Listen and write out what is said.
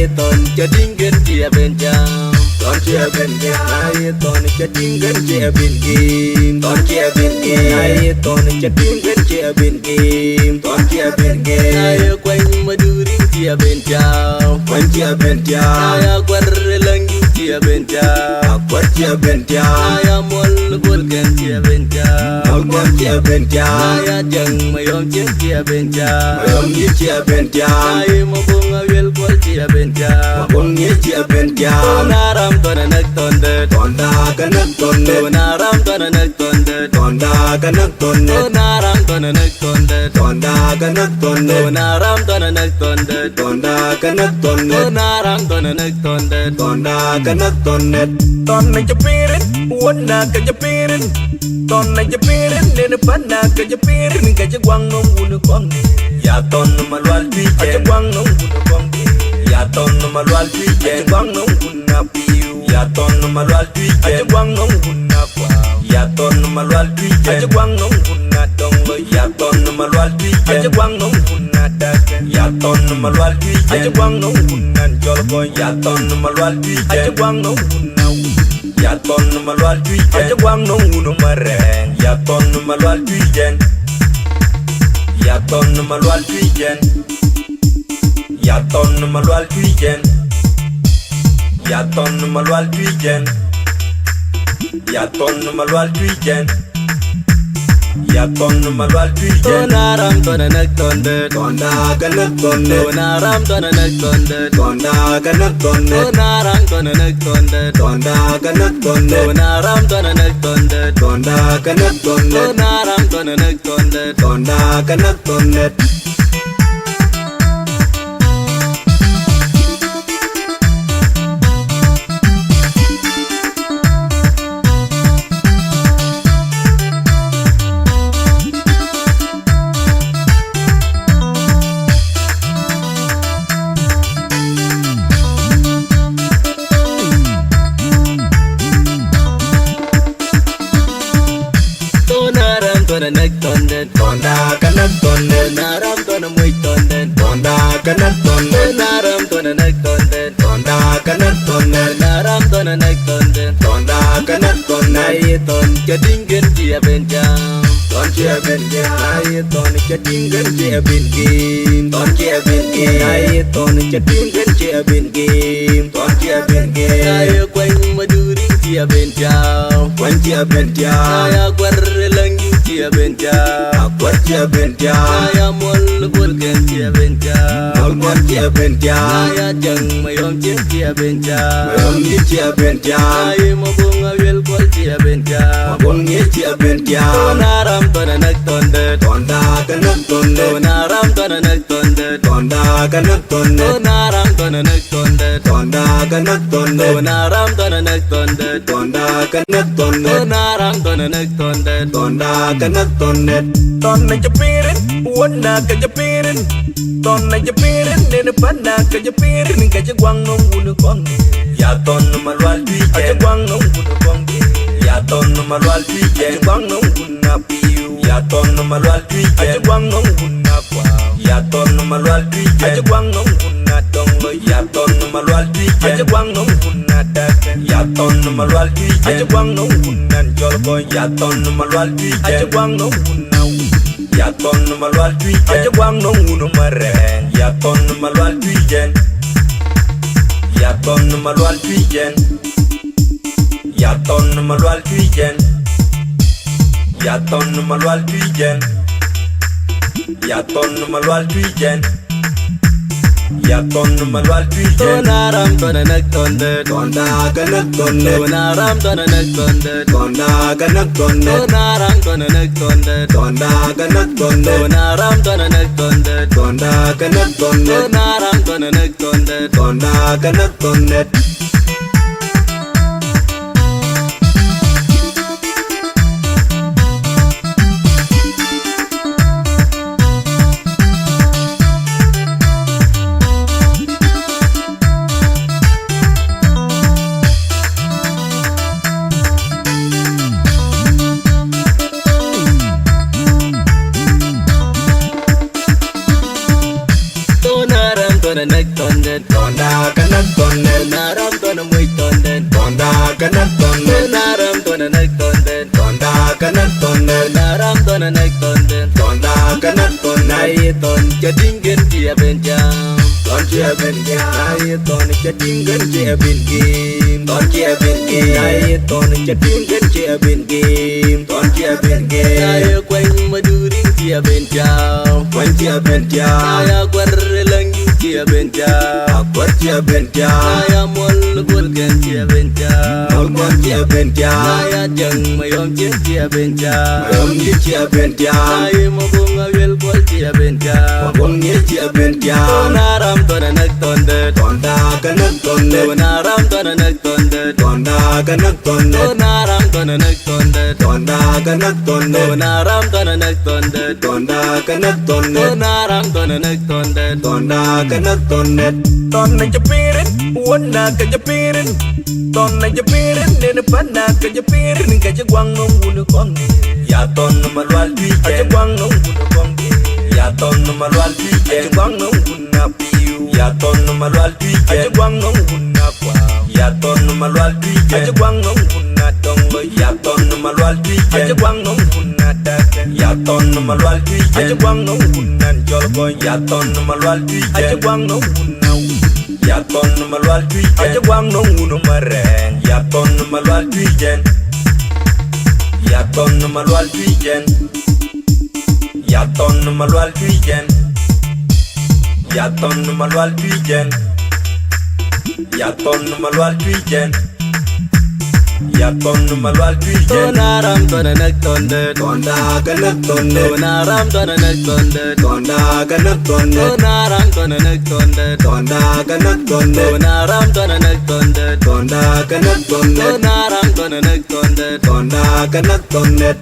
nay ton cho tiếng gần chia bên cha ton chia bên kia nay ton cho tiếng gần chia bên kim ton chia bên kia nay ton cho tiếng gần chia bên kim ton chia bên kia nay quanh mà đưa đi chia bên cha quanh chia bên cha nay quên lăng chia bên cha quên chia bên cha nay muốn quên kén chia bên cha quên chia bên cha nay chẳng mày ôm chết chia bên cha mày ôm chết chia bên cha nay mà buông awil quên chia bên cha buông chết chia bên cha naram ton nak ton de ton da kanak ton de naram ton nak ton de ton da kanak ton de naram ton nak ton de ton da kanak ton de naram ton nak ton de ton da kanak ton de naram ton nak ton de ton da kanak ton de ton này cho pirin uốn na cái cho pirin ton này cho pirin nên pan na cái cho pirin cái cho quăng nông uốn quăng ya ton mà loal pi cho quăng nông uốn quăng ya ton mà loal pi cho quăng nông uốn na piu ya ton mà loal pi cho quăng nông uốn na qua ya ton mà loal pi cho quăng nông uốn na dong lo ya ton mà loal pi cho quăng nông uốn na da ya ton mà loal pi cho quăng nông uốn na jol ko ya ton mà loal pi cho quăng nông uốn na ya ton mà loal pi cho quăng nông uốn ma reng ya ton mà loal pi jen ya ton mà loal pi jen ya ton mà loal pi jen ya ton mà loal pi jen ya ton mà loal pi jen ya ton mà loal pi jen naram ton nak ton de ton da kanak ton de naram ton nak ton de ton da kanak ton de naram ton nak ton de ton da kanak ton de naram ton nak ton de ton da kanak ton de naram ton nak ton de ton da kanak ton de nak ton de ton da kanak ton de naram ton muy ton de ton da kanak ton de naram ton nak ton de ton da kanak ton de naram ton nak ton de ton da kanak ton nay ton cho tiếng gần chia bên cha ton chia bên kia nay ton cho tiếng gần chia bên kim ton chia bên kia nay ton cho tiếng gần chia bên kim ton chia bên kia nay quanh mà đưa đi chia bên cha quanh chia bên cha nay quên lăng chia bên cha quên chia bên cha nay muốn quên kén chia bên cha quên chia bên cha nay chẳng mày ôm chết chia bên cha mày ôm chết chia bên cha nay mà buông awil quên chia bên cha buông chết chia bên cha naram ton nak ton de ton da kanak ton de naram ton nak ton de ton da kanak ton de naram ton nak ton de ton da kanak ton de naram ton nak ton de ton da kanak ton de naram ton nak ton de ton da kanak ton de ton này cho pirin uốn na cái cho pirin ton này cho pirin nên pan na cái cho pirin cái cho quăng nông uốn quăng ya ton mà loal pi cho quăng nông uốn quăng ya ton mà loal pi cho quăng nông uốn na piu ya ton mà loal pi cho quăng nông uốn na qua ya ton mà loal pi cho quăng nông uốn na dong lo ya ton mà loal pi cho quăng nông uốn na da ya ton mà loal pi cho quăng nông uốn na jol ko ya ton mà loal pi cho quăng nông uốn na ya ton mà loal pi cho quăng nông uốn ma reng ya ton mà loal pi jen ya ton mà loal pi jen ya ton mà loal pi jen ya ton mà loal pi jen ya ton mà loal pi jen ya ton mà loal pi jen naram ton nak ton de ton da kanak ton de naram ton nak ton de ton da kanak ton de naram ton nak ton de ton da kanak ton de naram ton nak ton de ton da kanak ton de naram ton nak ton de ton da kanak ton de ton nak ton de ton da kanak tonnet naram tona muy tonnet tonda kanak tonnet naram tona nak tonnet tonda kanak tonnet naram tona nak tonnet tonda kanak tonnet nai ton chadingen chia benja ton chia benja nai ton chadingen chia bengi ton chia bengi nai ton chadingen chia bengi ton chia bengi nai quanh maduring chia benja quanh chia benja nai quar langi chia benja quar chia benja nai mol gol gen chia benja mol gol chia benja nai jang mayom chia benja mayom chia benja nai mobung awel gol chia benja mobung chia benja naram tona nak tondet tonda kanak tondet naram tona nak tondet tonda kanak tondet naram tona nak tondet tonda kanak tondet naram tona nak tondet tonda kanak tondet naram tona nak tondet tonda kanak tondet tonna japirin wonna ka japirin tonna japirin ne panna ka japirin ka jagwang ngunu kongi ya tonna malwal bi ka jagwang ngunu kongi ya tonna malwal bi ka jagwang ngunu piu ya tonna malwal bi ka jagwang ngunu kwa ya tonna malwal bi ka jagwang ngunu donglo ya tonna malwal bi ka jagwang ngunu dakan ya tonna malwal bi ka jagwang ngunu jolko ya tonna malwal bi ka jagwang ngunu ya ton malwal tui aja gwang no ngunu mareng ya ton malwal tui jen ya ton malwal tui jen ya ton malwal tui jen ya ton malwal tui jen ya ton malwal tui jen ya ton malwal tui jen naram tona nak tondet tonda kanak tondet naram tona nak tondet tonda kanak tondet naram tona nak tondet tonda kanak tondet naram tona nak tondet tonda kanak tondet naram tona nak tondet tonda kanak tondet